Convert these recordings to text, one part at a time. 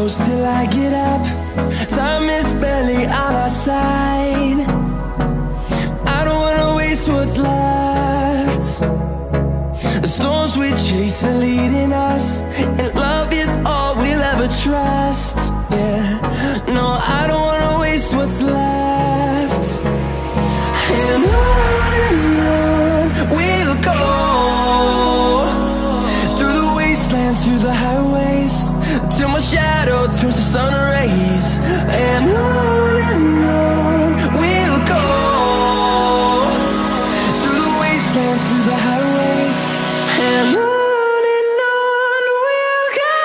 close till I get up. Time is barely on our side. I don't wanna waste what's left. The storms we chase are leading us, and love is all we'll ever trust. Yeah, no, I don't wanna waste what's left. And on we'll go, through the wastelands, through the highways, till my shadow turns to sun rays. And on we'll go, through the wastelands, through the highways, and on we'll go.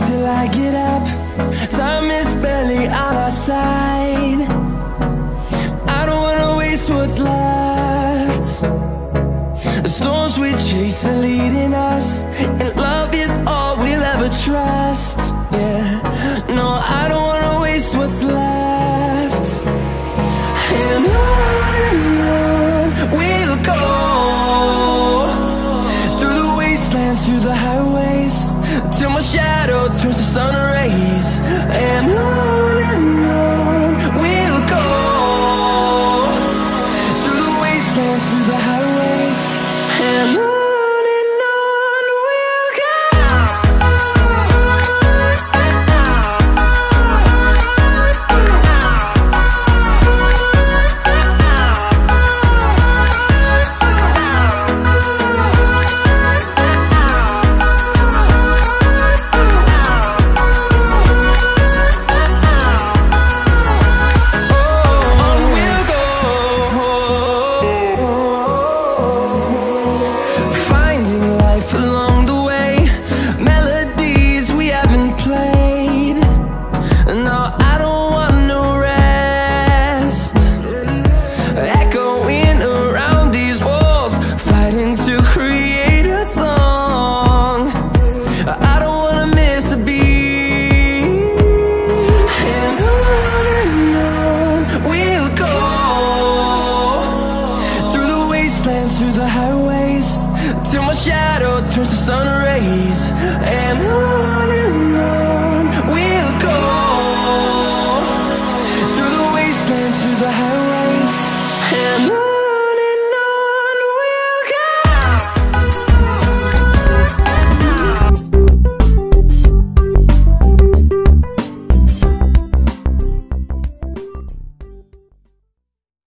Till I get up, time is barely on our side. I don't wanna waste what's left. The storms we chase are leading us, and love is all we'll ever trust. Yeah, no, I don't wanna waste what's left. And on we'll go, through the wastelands, through the highways, till my shadow turns to sun rays. And on we'll go, through the wastelands, through the highways, and on we'll go. till my shadow turns to sun rays. And